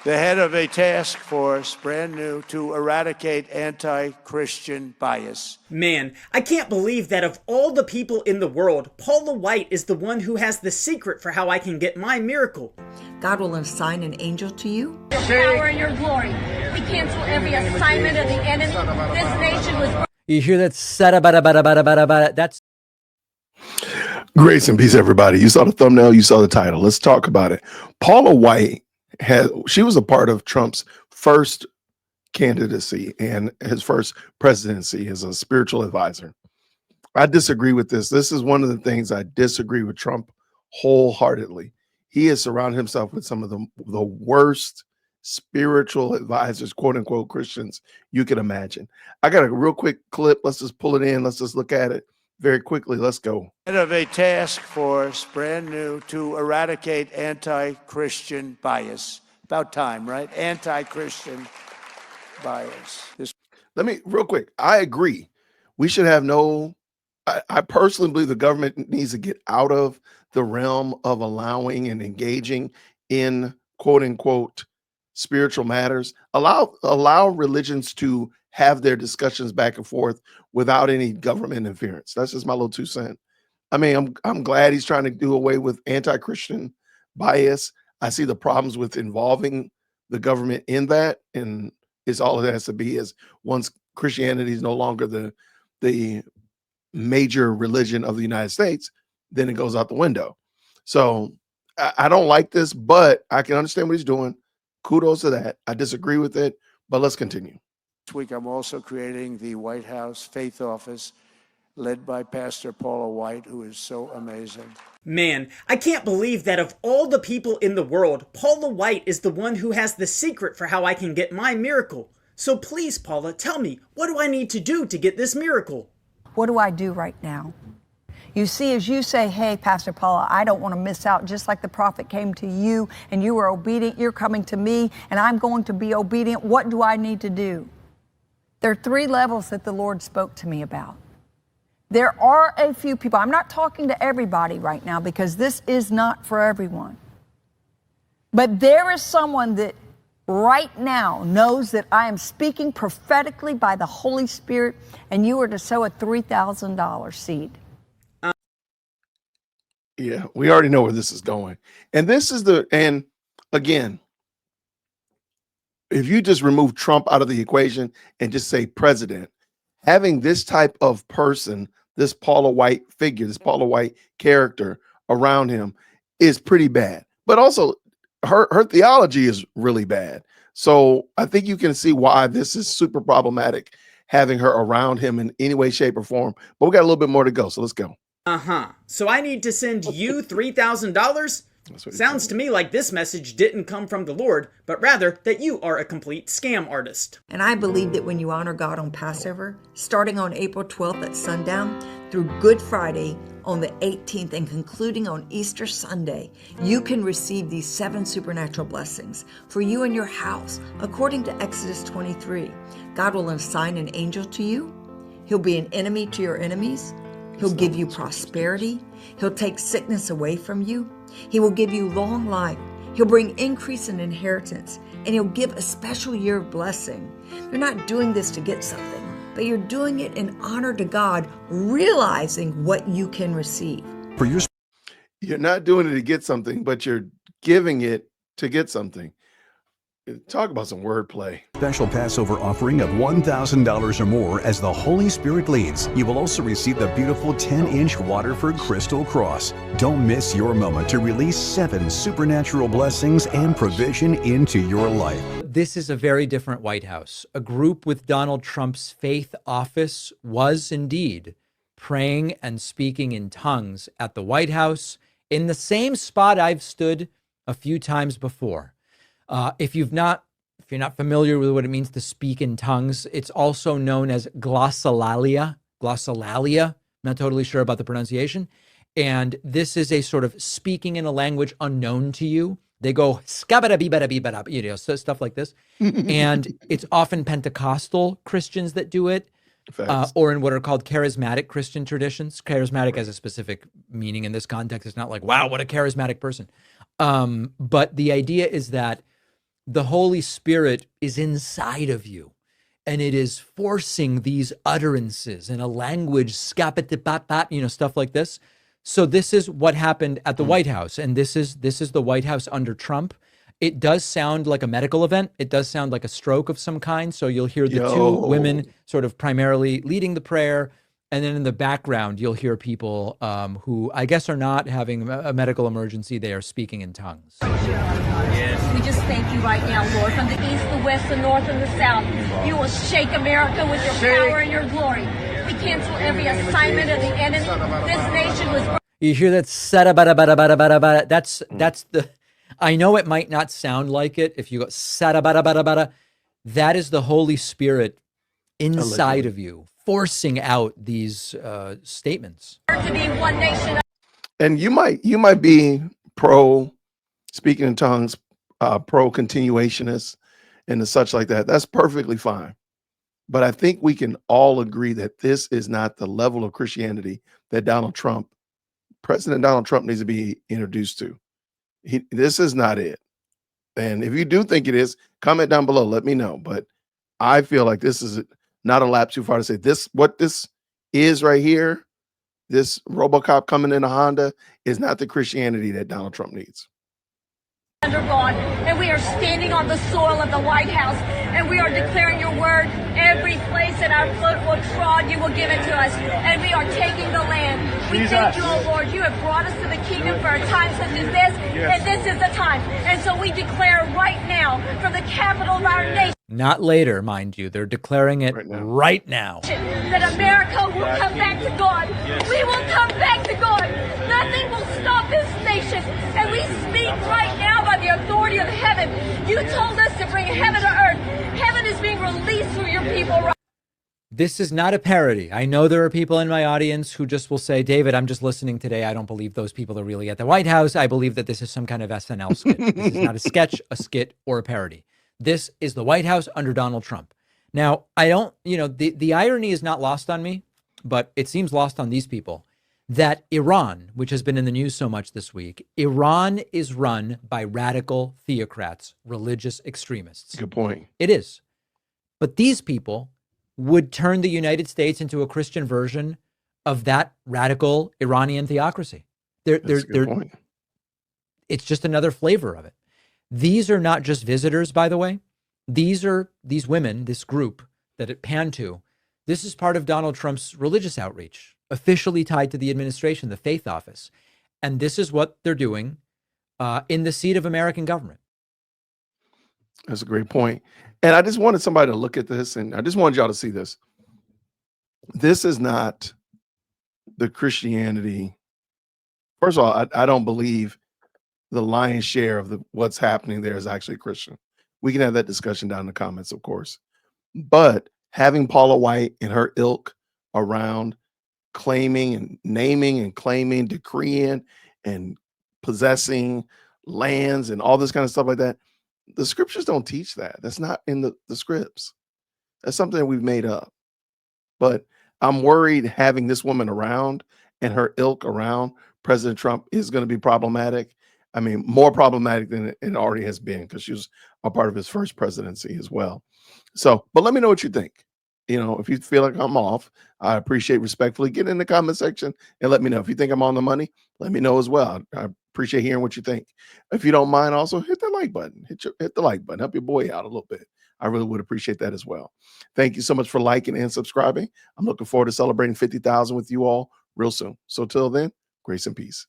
the head of a task force, brand new, to eradicate anti-Christian bias. Man, I can't believe that of all the people in the world, Paula White is the one who has the secret for how I can get my miracle. God will assign an angel to you. Your power and your glory. We cancel every assignment of the enemy. This nation was... You hear that? Sada-bada-bada-bada-bada-bada. That's... Grace and peace, everybody. You saw the thumbnail, you saw the title. Let's talk about it. Paula White she was a part of Trump's first candidacy and his first presidency as a spiritual advisor. I disagree with this. This is one of the things I disagree with Trump wholeheartedly. He has surrounded himself with some of the worst spiritual advisors, quote unquote Christians, you can imagine. I got a real quick clip. Let's just pull it in. Let's just look at it very quickly. Let's go. Head of a task force, brand new, to eradicate anti-Christian bias. About time, right? Anti-Christian bias. Let me, real quick, I agree. We should have I personally believe the government needs to get out of the realm of allowing and engaging in quote unquote spiritual matters. Allow religions to have their discussions back and forth without any government interference. That's just my little 2 cents. I mean, I'm glad he's trying to do away with anti-Christian bias. I see the problems with involving the government in that, and it's all it has to be is once Christianity is no longer the major religion of the United States, then it goes out the window. So I don't like this, but I can understand what he's doing. Kudos to that. I disagree with it, but let's continue. This week, I'm also creating the White House Faith Office, led by Pastor Paula White, who is so amazing. Man, I can't believe that of all the people in the world, Paula White is the one who has the secret for how I can get my miracle. So please, Paula, tell me, what do I need to do to get this miracle? What do I do right now? You see, as you say, hey, Pastor Paula, I don't want to miss out, just like the prophet came to you and you were obedient, you're coming to me and I'm going to be obedient. What do I need to do? There are 3 levels that the Lord spoke to me about. There are a few people, I'm not talking to everybody right now because this is not for everyone. But there is someone that right now knows that I am speaking prophetically by the Holy Spirit, and you are to sow a $3,000 seed. Yeah, we already know where this is going. And this is and again, if you just remove Trump out of the equation and just say president, having this type of person, this Paula White figure, this Paula White character around him is pretty bad. But also her theology is really bad. So I think you can see why this is super problematic, having her around him in any way, shape, or form. But we got a little bit more to go. So let's go. So I need to send you $3,000? Sounds to me like this message didn't come from the Lord, but rather that you are a complete scam artist. And I believe that when you honor God on Passover, starting on April 12th at sundown through Good Friday on the 18th and concluding on Easter Sunday, you can receive these 7 supernatural blessings for you and your house. According to Exodus 23, God will assign an angel to you. He'll be an enemy to your enemies. He'll give you prosperity. He'll take sickness away from you. He will give you long life. He'll bring increase in inheritance, and he'll give a special year of blessing. You're not doing this to get something, but you're doing it in honor to God, realizing what you can receive. You're not doing it to get something, but you're giving it to get something. Talk about some wordplay. Special Passover offering of $1,000 or more as the Holy Spirit leads. You will also receive the beautiful 10-inch Waterford Crystal Cross. Don't miss your moment to release 7 supernatural blessings and provision into your life. This is a very different White House. A group with Donald Trump's faith office was indeed praying and speaking in tongues at the White House in the same spot I've stood a few times before. If you're not familiar with what it means to speak in tongues, it's also known as glossolalia. Glossolalia. Not totally sure about the pronunciation. And this is a sort of speaking in a language unknown to you. They go skabada-bee-bada-bee-bada, so stuff like this. And it's often Pentecostal Christians that do it, or in what are called charismatic Christian traditions. Charismatic has a specific meaning in this context. It's not like, wow, what a charismatic person. But the idea is that the Holy Spirit is inside of you, and it is forcing these utterances in a language, stuff like this. So this is what happened at the White House, and this is the White House under Trump. It does sound like a medical event. It does sound like a stroke of some kind. So you'll hear the two women sort of primarily leading the prayer, and then in the background you'll hear people who I guess are not having a medical emergency. They are speaking in tongues. We just thank you right now, Lord, from the east, the west, the north, and the south. You will shake America with your power and your glory. We cancel every assignment of the enemy. This nation was... You hear that? Sada-bada-bada-bada-bada. That's the... I know it might not sound like it if you go sada-bada-bada-bada. That is the Holy Spirit inside of you, forcing out these statements. To be one nation. And you might be pro speaking in tongues, pro continuationist and the such like that. That's perfectly fine. But I think we can all agree that this is not the level of Christianity that President Donald Trump needs to be introduced to. This is not it. And if you do think it is, comment down below, let me know. But I feel like this is not a lap too far to say what this is right here, this RoboCop coming in a Honda, is not the Christianity that Donald Trump needs. Under God, and we are standing on the soil of the White House, and we are declaring your word. Every place that our foot will trod, you will give it to us, and we are taking the land. We thank you, oh Lord. You have brought us to the kingdom for a time such as this, and this is the time. And so we declare right now, from the capital of our nation, not later, mind you, they're declaring it right now. That America will come back to God. We will come back to God. Nothing will stop this nation. And we speak right now by the authority of heaven. You told us to bring heaven to earth. Heaven is being released through your people right. This is not a parody. I know there are people in my audience who just will say, David, I'm just listening today. I don't believe those people are really at the White House. I believe that this is some kind of SNL skit. This is not a sketch, a skit, or a parody. This is the White House under Donald Trump. Now, I don't, the irony is not lost on me, but it seems lost on these people that Iran, which has been in the news so much this week, Iran is run by radical theocrats, religious extremists. Good point. It is. But these people would turn the United States into a Christian version of that radical Iranian theocracy. That's a good point. It's just another flavor of it. These are not just visitors, by the way. These women, this group that it panned to. This is part of Donald Trump's religious outreach, officially tied to the administration, the faith office. And this is what they're doing in the seat of American government. That's a great point. And I just wanted somebody to look at this, and I just wanted y'all to see this. This is not the Christianity. First of all, I don't believe the lion's share of what's happening there is actually Christian. We can have that discussion down in the comments, of course. But having Paula White and her ilk around claiming and naming and claiming, decreeing and possessing lands and all this kind of stuff like that, the scriptures don't teach that. That's not in the scripts. That's something that we've made up. But I'm worried having this woman around and her ilk around President Trump is going to be problematic. I mean, more problematic than it already has been, because she was a part of his first presidency as well. So, but let me know what you think. If you feel like I'm off, I appreciate respectfully get in the comment section and let me know. If you think I'm on the money, let me know as well. I appreciate hearing what you think. If you don't mind, also hit the like button. Hit the like button. Help your boy out a little bit. I really would appreciate that as well. Thank you so much for liking and subscribing. I'm looking forward to celebrating 50,000 with you all real soon. So till then, grace and peace.